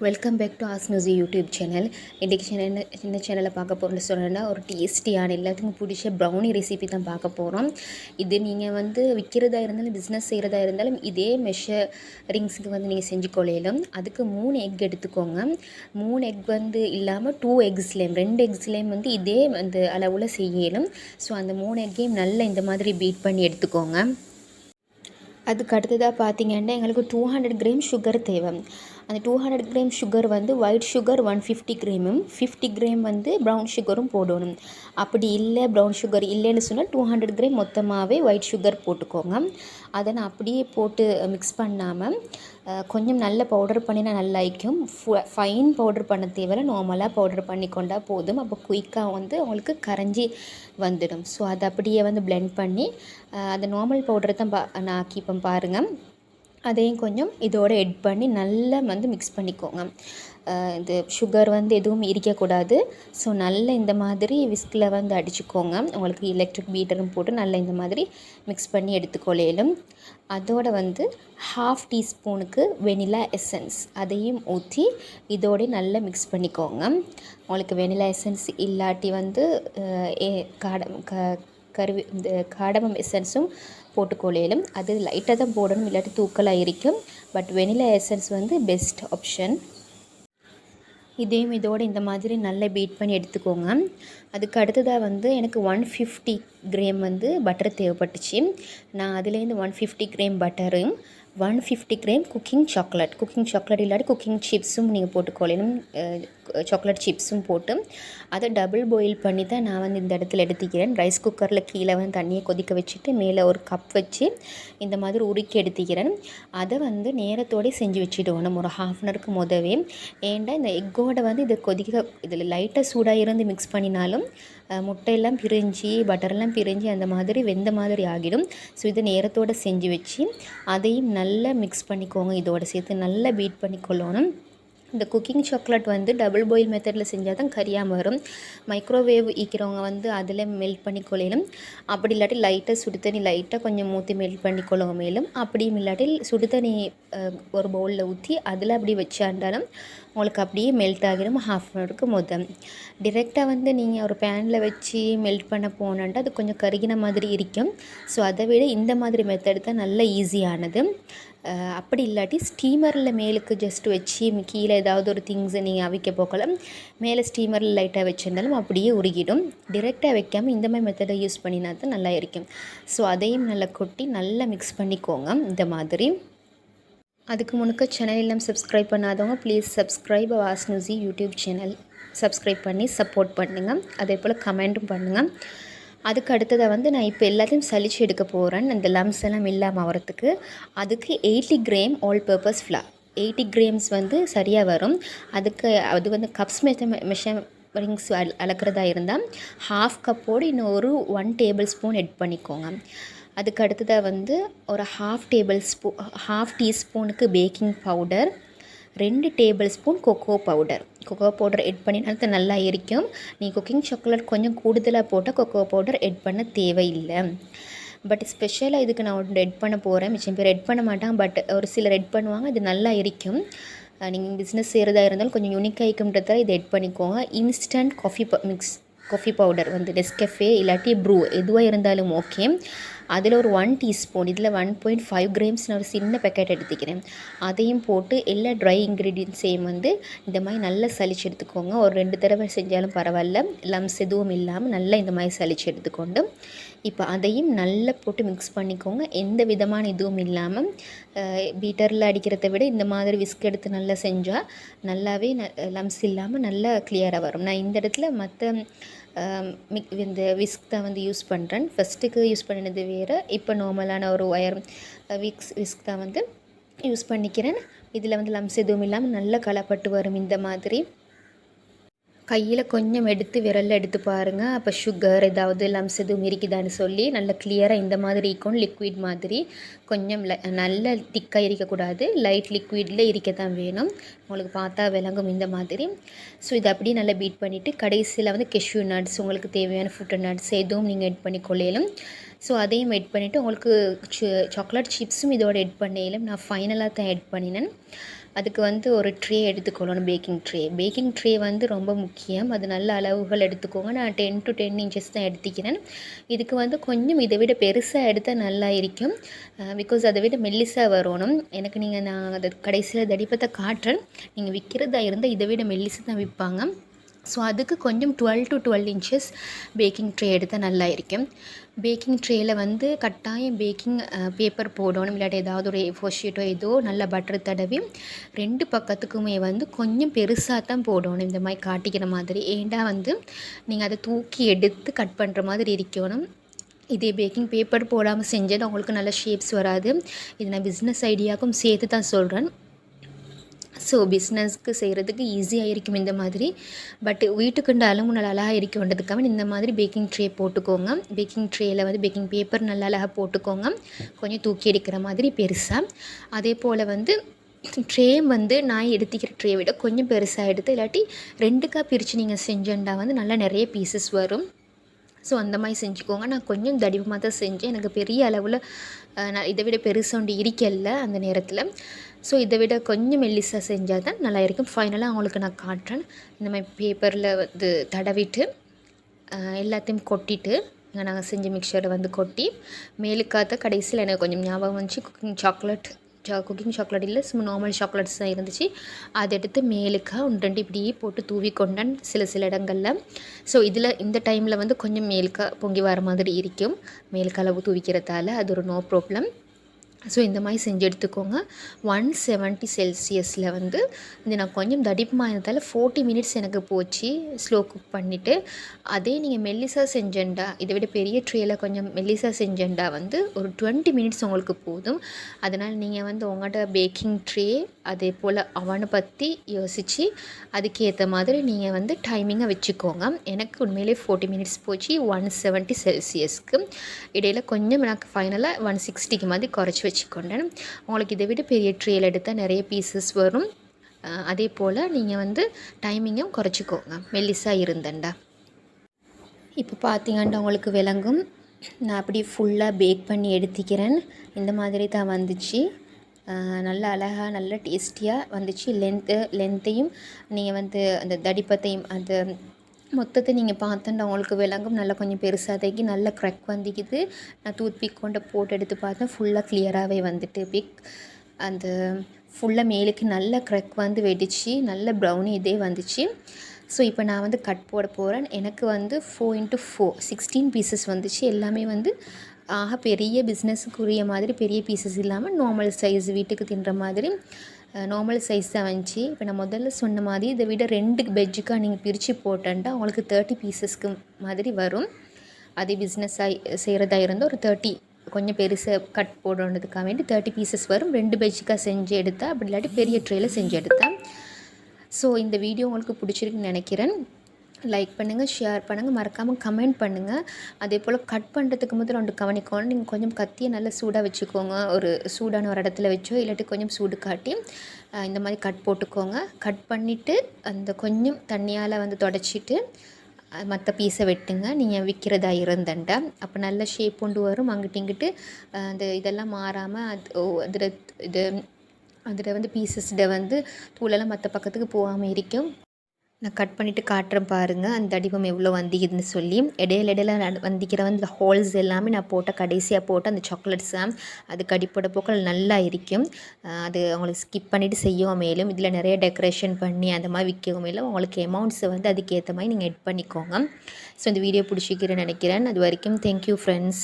Welcome back to ஆஸ்மியூசி YouTube channel. இன்றைக்கி சின்ன சேனலில் பார்க்க போகிறோம்னு சொன்னேன்னா ஒரு டேஸ்டியான எல்லாத்துக்கும் பிடிச்ச ப்ரௌனி ரெசிபி தான் பார்க்க போகிறோம். இது நீங்கள் விற்கிறதா இருந்தாலும் பிஸ்னஸ் செய்கிறதா இருந்தாலும் இதே மெஷரிங்ஸுக்கு நீங்கள் செஞ்சு கொள்ளையிலும். அதுக்கு 3 எக் எடுத்துக்கோங்க. 3 எக் இல்லாமல் 2 எக்ஸ்லேயும் 2 எக்ஸ்லேயும் இதே அளவில் செய்யலும். ஸோ அந்த 3 எக்கையும் நல்லா இந்த மாதிரி பீட் பண்ணி எடுத்துக்கோங்க. அதுக்கு அடுத்ததாக பார்த்திங்கன்னா எங்களுக்கு 200 கிராம் சுகர் தேவை. அந்த 200 கிராம் சுகர் ஒயிட் சுகர் 150 கிராமும் 50 கிராம் ப்ரௌன் சுகரும் போடணும். அப்படி இல்லை ப்ரௌன் சுகர் இல்லைன்னு சொன்னால் 200 கிராம் மொத்தமாகவே ஒயிட் சுகர் போட்டுக்கோங்க. அதை நான் அப்படியே போட்டு மிக்ஸ் பண்ணாமல் கொஞ்சம் நல்ல பவுடர் பண்ணினா நல்லா இருக்கும். ஃபைன் பவுடர் பண்ண தேவையில்லை, நார்மலாக பவுடர் பண்ணி கொண்டால் போதும். அப்போ குயிக்காக உங்களுக்கு கரைஞ்சி வந்துடும். ஸோ அதை அப்படியே பிளெண்ட் பண்ணி அந்த நார்மல் பவுடரை தான் நான் ஆக்கிப்பேன் பாருங்கள். அதையும் கொஞ்சம் இதோடு எட் பண்ணி நல்லா மிக்ஸ் பண்ணிக்கோங்க. இது சுகர் எதுவும் இருக்கக்கூடாது. ஸோ நல்லா இந்த மாதிரி விஸ்கில் அடிச்சுக்கோங்க. உங்களுக்கு எலக்ட்ரிக் பீட்டரும் போட்டு நல்லா இந்த மாதிரி மிக்ஸ் பண்ணி எடுத்துக்கொள்ளையிலும். அதோடு 1/2 டீஸ்பூனுக்கு வெனிலா எசன்ஸ் அதையும் ஊற்றி இதோடு நல்லா மிக்ஸ் பண்ணிக்கோங்க. உங்களுக்கு வெனிலா எசன்ஸ் இல்லாட்டி காடமம் எசன்ஸும் போட்டுக்கொள்ளையிலும். அது லைட்டாக தான் போடணும், இல்லாட்டி தூக்கலாக இருக்கும். But vanilla essence best option. இதையும் இதோடு இந்த மாதிரி நல்லா பீட் பண்ணி எடுத்துக்கோங்க. அதுக்கு அடுத்ததாக எனக்கு 150 கிராம் பட்டர் தேவைப்பட்டுச்சு. நான் அதுலேருந்து 150 கிராம் பட்டரும் 150 கிராம் குக்கிங் சாக்லேட் இல்லாட்டி குக்கிங் சிப்ஸும் நீங்கள் போட்டுக்கொள்ளணும். சாக்லேட் சிப்ஸும் போட்டு அதை டபுள் பாயில் பண்ணி தான் நான் இந்த இடத்துல எடுத்துக்கிறேன். ரைஸ் குக்கரில் கீழே தண்ணியை கொதிக்க வச்சுட்டு மேலே ஒரு கப் வச்சு இந்த மாதிரி உருக்கி எடுத்துக்கிறேன். அதை நேரத்தோடு செஞ்சு வச்சுடுவோம் ஒரு ½ அன் ஹவருக்கு முதவே. ஏன்டா இந்த எக்கோட இதை இதில் லைட்டாக சூடாக இருந்து மிக்ஸ் பண்ணினாலும் முட்டையெல்லாம் பிரிஞ்சு பட்டரெல்லாம் பிரிஞ்சு அந்த மாதிரி வெந்த மாதிரி ஆகிடும். ஸோ இதை நேரத்தோடு செஞ்சு வச்சு அதையும் நல்லா மிக்ஸ் பண்ணிக்கோங்க. இதோடு சேர்த்து நல்லா பீட் பண்ணிக்கொள்ளணும். இந்த குக்கிங் சாக்லேட் டபுள் பாயில் மெத்தடில் செஞ்சால் தான் கரியாமல் வரும். மைக்ரோவேவ் ஈக்கிறவங்க அதில் மெல்ட் பண்ணிக்கொள்ளணும். அப்படி இல்லாட்டி லைட்டாக சுடு தண்ணி லைட்டாக கொஞ்சம் ஊற்றி மெல்ட் பண்ணிக்கொள்ளுங்க. மேலும் அப்படியும் இல்லாட்டி சுடு தண்ணி ஒரு பவுலில் ஊற்றி அதில் அப்படி வச்சாண்டாலும் உங்களுக்கு அப்படியே மெல்ட் ஆகிடும். ½ அன் ஹவருக்கு டிரெக்டாக நீங்கள் ஒரு பேனில் வச்சு மெல்ட் பண்ண போனான்ட்டு அது கொஞ்சம் கருகின மாதிரி இருக்கும். ஸோ அதை விட இந்த மாதிரி மெத்தட் தான் நல்ல ஈஸியானது. அப்படி இல்லாட்டி ஸ்டீமரில் மேலுக்கு ஜஸ்ட் வச்சு கீழே ஏதாவது ஒரு திங்ஸை நீங்கள் அவிக்க போக்கலாம். மேலே ஸ்டீமரில் லைட்டாக வச்சுருந்தாலும் அப்படியே உருகிடும். டிரெக்டாக வைக்காமல் இந்த மாதிரி மெத்தடை யூஸ் பண்ணினா தான் நல்லா இருக்கும். ஸோ அதையும் நல்லா கொட்டி நல்லா மிக்ஸ் பண்ணிக்கோங்க இந்த மாதிரி. அதுக்கு முன்னுக்கு சேனல் எல்லாம் சப்ஸ்கிரைப் பண்ணாதவங்க ப்ளீஸ் சப்ஸ்கிரைப் ஆஸ்மியூசி யூடியூப் சேனல் சப்ஸ்கிரைப் பண்ணி சப்போர்ட் பண்ணுங்கள். அதே போல் கமெண்ட்டும் பண்ணுங்கள். அதுக்கு அடுத்ததாக நான் இப்போ எல்லாத்தையும் சலிச்சு எடுக்க போகிறேன். அந்த லம்ஸ் எல்லாம் இல்லாமல் ஆகிறதுக்கு. அதுக்கு 80 gram all purpose flower 80 grams சரியாக வரும். அதுக்கு அது கப்ஸ் மெஷரிங்ஸ் அளக்கிறதா இருந்தால் ½ கப்போடு இன்னும் ஒரு 1 டேபிள் ஸ்பூன் எட் பண்ணிக்கோங்க. அதுக்கு அடுத்ததாக ஒரு ½ டீஸ்பூனுக்கு baking powder 2 tablespoon cocoa powder add பண்ணினாலும் நல்லா இருக்கும். நீ குக்கிங் சாக்லேட் கொஞ்சம் கூடுதலாக போட்டால் கொக்கோ பவுடர் எட் பண்ண தேவையில்லை. பட் ஸ்பெஷலாக இதுக்கு நான் ஒன்று எட் பண்ண போகிறேன். மிச்சம் பேர் எட் பண்ண மாட்டாங்க, பட் ஒரு சிலர் எட் பண்ணுவாங்க. இது நல்லா இருக்கும். நீங்கள் பிஸ்னஸ் செய்கிறதா இருந்தாலும் கொஞ்சம் யூனிக்காக இருக்குன்றதால இதை எட் பண்ணிக்கோங்க. இன்ஸ்டன்ட் காஃபி பவுடர் நெஸ்கஃபே இல்லாட்டி ப்ரூ எதுவாக இருந்தாலும் ஓகே. அதில் ஒரு 1 டீஸ்பூன் இதில் 1.5 கிராம்ஸ் நான் ஒரு சின்ன பேக்கெட் எடுத்துக்கிறேன். அதையும் போட்டு எல்லா ட்ரை இன்க்ரீடியன்ட்ஸையும் இந்த மாதிரி நல்லா சலிச்சு எடுத்துக்கோங்க. ஒரு 2 தடவை செஞ்சாலும் பரவாயில்ல. லம்ஸ் எதுவும் இல்லாமல் நல்லா இந்த மாதிரி சலிச்சு எடுத்துக்கொண்டு இப்போ அதையும் நல்லா போட்டு மிக்ஸ் பண்ணிக்கோங்க. எந்த விதமான இதுவும் இல்லாமல் பீட்டரில் அடிக்கிறத விட இந்த மாதிரி விஸ்க் எடுத்து நல்லா செஞ்சால் நல்லாவே லம்ஸ் இல்லாமல் நல்லா கிளியராக வரும். நான் இந்த இடத்துல மற்ற இந்த விஸ்க் தான் யூஸ் பண்ணுறேன். ஃபஸ்ட்டுக்கு யூஸ் பண்ணினது வேறு, இப்போ நார்மலான ஒரு ஒயர் விஸ்க் தான் யூஸ் பண்ணிக்கிறேன். இதில் லம்ஸ் எதுவும் இல்லாமல் நல்லா கலப்பட்டு வரும். இந்த மாதிரி கையில் கொஞ்சம் எடுத்து விரலில் எடுத்து பாருங்கள். அப்போ சுகர் ஏதாவது லம்ஸ் எதுவும் இருக்குதான்னு சொல்லி நல்லா கிளியராக இந்த மாதிரி இருக்கும். லிக்விட் மாதிரி கொஞ்சம் நல்ல திக்காக இருக்கக்கூடாது, லைட் லிக்விடில் இருக்க தான் வேணும். உங்களுக்கு பார்த்தா விளங்கும் இந்த மாதிரி. ஸோ இதை அப்படியே நல்லா பீட் பண்ணிவிட்டு கடைசியில் கெஷ்யூ நட்ஸ் உங்களுக்கு தேவையான ஃபுட் நட்ஸ் எதுவும் நீங்கள் எட் பண்ணி கொள்ளையிலும். ஸோ அதையும் எட் பண்ணிவிட்டு உங்களுக்கு சாக்லேட் சிப்ஸும் இதோட எட் பண்ணிடலாம். நான் ஃபைனலாக தான் எட் பண்ணினேன். அதுக்கு வந்து ஒரு ட்ரே எடுத்துக்கொள்ளணும், பேக்கிங் ட்ரே வந்து ரொம்ப முக்கியம். அது நல்ல அளவுகள் எடுத்துக்கோங்க. நான் 10 to 10 இன்ச்சஸ் தான் எடுத்துக்கிறேன். இதுக்கு வந்து கொஞ்சம் இதை விட பெருசாக எடுத்தால் நல்லா இருக்கும். பிகாஸ் அதை விட மெல்லிசாக வரணும் எனக்கு. நான் அதை கடைசியில் தடிப்பத்தை காட்டுறேன். நீங்கள் விற்கிறதா இருந்தால் இதை விட மெல்லிசு தான் விற்பாங்க. ஸோ அதுக்கு கொஞ்சம் 12 to 12 இன்ச்சஸ் பேக்கிங் ட்ரே எடுத்தால் நல்லா இருக்கும். பேக்கிங் ட்ரேயில் வந்து கட்டாயம் பேக்கிங் பேப்பர் போடணும், இல்லாட்டி ஏதாவது ஒரு A4 ஷீட்டோ ஏதோ நல்லா பட்டர் தடவி 2 பக்கத்துக்குமே வந்து கொஞ்சம் பெருசாக தான் போடணும், இந்த மாதிரி காட்டிக்கிற மாதிரி. ஏண்டா வந்து நீங்கள் அதை தூக்கி எடுத்து கட் பண்ணுற மாதிரி இருக்கணும். இதே பேக்கிங் பேப்பர் போடாமல் செஞ்சது உங்களுக்கு நல்ல ஷேப்ஸ் வராது. இது நான் பிஸ்னஸ் ஐடியாவுக்கும் சேர்த்து தான் சொல்கிறேன். ஸோ பிஸ்னஸ்க்கு செய்கிறதுக்கு ஈஸியாக இருக்கும் இந்த மாதிரி. பட் வீட்டுக்குண்டு அளவு நல்லா அழகாக இருக்கன்றதுக்காக இந்த மாதிரி பேக்கிங் ட்ரே போட்டுக்கோங்க. பேக்கிங் ட்ரேயில் வந்து பேக்கிங் பேப்பர் நல்லா அழகாக போட்டுக்கோங்க, கொஞ்சம் தூக்கி எடுக்கிற மாதிரி பெருசாக. அதே போல் வந்து ட்ரே வந்து நான் எடுத்துக்கிற ட்ரே விட கொஞ்சம் பெருசாக எடுத்து, இல்லாட்டி 2க்காக பிரித்து நீங்கள் செஞ்சேன்டா வந்து நல்லா நிறைய பீசஸ் வரும். ஸோ அந்த மாதிரி செஞ்சுக்கோங்க. நான் கொஞ்சம் தடிவமாக தான் செஞ்சேன், எனக்கு பெரிய அளவில் நான் இதை விட பெருசாக இருக்கல அந்த நேரத்தில். ஸோ இதை விட கொஞ்சம் மெல்லிசாக செஞ்சால் தான் நல்லா இருக்கும். ஃபைனலாக அவங்களுக்கு நான் காட்டுறேன். இந்த மாதிரி பேப்பரில் வந்து தடவிட்டு எல்லாத்தையும் கொட்டிட்டு நாங்கள் செஞ்ச மிக்சரை வந்து கொட்டி மேலுக்காத்த கடைசியில் எனக்கு கொஞ்சம் ஞாபகம் வந்துச்சு, குக்கிங் சாக்லேட் இல்லை, சும்மா நார்மல் சாக்லேட்ஸ் தான் இருந்துச்சு. அதை எடுத்து மேலுக்காக 1-2 இப்படியே போட்டு தூவி கொண்டேன் சில இடங்களில். ஸோ இந்த டைமில் வந்து கொஞ்சம் மேலுக்காக பொங்கி வர மாதிரி இருக்கும், மேலுக்கு அளவு தூவிக்கிறதால அது ஒரு நோ ப்ராப்ளம். ஸோ இந்த மாதிரி செஞ்சு எடுத்துக்கோங்க. 170 செல்சியஸில் வந்து இது நான் கொஞ்சம் தடிப்பமாக இருந்ததால் 40 மினிட்ஸ் எனக்கு போச்சு ஸ்லோ குக் பண்ணிவிட்டு. அதே நீங்கள் மெல்லிசாக செஞ்சேன்டா, இதை விட பெரிய ட்ரேயில் கொஞ்சம் மெல்லிசாக செஞ்சேன்டா வந்து ஒரு 20 மினிட்ஸ் உங்களுக்கு போதும். அதனால் நீங்கள் வந்து உங்கள்கிட்ட பேக்கிங் ட்ரே அதே போல் அவனை பற்றி யோசித்து அதுக்கேற்ற மாதிரி நீங்கள் வந்து டைமிங்கை வச்சுக்கோங்க. எனக்கு உண்மையிலே 40 மினிட்ஸ் போச்சு 170 செல்சியஸ்க்கு. இடையில் கொஞ்சம் எனக்கு ஃபைனலாக 160க்கு மாதிரி குறைச்சி வச்சுக்கொண்டேன். உங்களுக்கு இதை விட பெரிய ட்ரேயில் எடுத்தால் நிறைய பீசஸ் வரும். அதே போல் நீங்கள் வந்து டைமிங்கும் குறைச்சிக்கோங்க மெல்லிசாக இருந்தேன்டா. இப்போ பார்த்தீங்கன்னா உங்களுக்கு விளங்கும், நான் அப்படி ஃபுல்லாக பேக் பண்ணி எடுத்துக்கிறேன். இந்த மாதிரி தான் வந்துச்சு. நல்லா அழகாக நல்லா டேஸ்டியாக வந்துச்சு. லென்த்தையும் நீங்கள் வந்து அந்த தடிப்பத்தையும் அந்த மொத்தத்தை நீங்கள் பார்த்தோன்னா உங்களுக்கு விளங்கும். நல்லா கொஞ்சம் பெருசாக நல்ல க்ரக் வந்துக்குது. நான் டூத் பிக் கொண்டு போட்டு எடுத்து பார்த்தேன், ஃபுல்லாக கிளியராகவே வந்துட்டு பிக் அந்த ஃபுல்லாக மேலுக்கு நல்ல க்ரக் வந்து வெடிச்சு நல்ல ப்ரௌனி இதே வந்துச்சு. ஸோ இப்போ நான் வந்து கட் போட போகிறேன். எனக்கு வந்து 4x4 16 பீசஸ் வந்துச்சு. எல்லாமே வந்து பெரிய பிஸ்னஸுக்குரிய மாதிரி பெரிய பீசஸ் இல்லாமல் நார்மல் சைஸ் வீட்டுக்கு தின்ற மாதிரி நார்மல் சைஸ் தான் வந்துச்சு. இப்போ நான் முதல்ல சொன்ன மாதிரி இதை விட 2 பெஜ்ஜுக்காக நீங்கள் பிரித்து போட்டேன்டா உங்களுக்கு 30 பீசஸ்க்கு மாதிரி வரும். அதே பிஸ்னஸாக செய்கிறதா இருந்தால் ஒரு 30 கொஞ்சம் பெருசாக கட் போடுறதுக்காக வேண்டி 30 பீசஸ் வரும். 2 பெஜ்ஜுக்காக செஞ்சு எடுத்தால், அப்படி இல்லாட்டி பெரிய ட்ரேயில் செஞ்சு எடுத்தேன். ஸோ இந்த வீடியோ உங்களுக்கு பிடிச்சிருக்குன்னு நினைக்கிறேன். லைக் பண்ணுங்கள், ஷேர் பண்ணுங்கள், மறக்காமல் கமெண்ட் பண்ணுங்கள். அதே போல் கட் பண்ணுறதுக்கு முதல்ல 2 கவனிக்கணும். நீங்கள் கொஞ்சம் கத்தியை நல்லா சூடாக வச்சுக்கோங்க, ஒரு சூடான ஒரு இடத்துல வச்சோ இல்லாட்டி கொஞ்சம் சூடு காட்டி இந்த மாதிரி கட் போட்டுக்கோங்க. கட் பண்ணிவிட்டு அந்த கொஞ்சம் தண்ணியால் வந்து தொடச்சிட்டு மற்ற பீஸை வெட்டுங்க நீங்கள் விற்கிறதா இருந்தண்டா. அப்போ நல்ல ஷேப் கொண்டு வரும். அங்கிட்டு இங்கிட்டு அந்த இதெல்லாம் மாறாமல் அதில் வந்து பீசஸ்ட வந்து தூளெல்லாம் மற்ற பக்கத்துக்கு போகாமல் இருக்கும். நான் கட் பண்ணிவிட்டு காட்டுறேன் பாருங்கள் அந்த வடிவம் எவ்வளோ வந்திக்குதுன்னு சொல்லி. இடையில வந்திக்கிற வந்து ஹோல்ஸ் எல்லாமே நான் கடைசியாக போட்டு அந்த சாக்லேட்ஸை அது கடிப்போட போக்கள் நல்லா இருக்கும். அது அவங்களுக்கு ஸ்கிப் பண்ணிவிட்டு செய்யவும் மேலும் இதில் நிறைய டெக்கரேஷன் பண்ணி அந்த மாதிரி விற்கவும் மேலும் உங்களுக்கு அமௌண்ட்ஸை வந்து அதுக்கேற்ற மாதிரி நீங்கள் எட் பண்ணிக்கோங்க. ஸோ இந்த வீடியோ பிடிச்சிக்கிறேன்னு நினைக்கிறேன். அது வரைக்கும் தேங்க்யூ ஃப்ரெண்ட்ஸ்.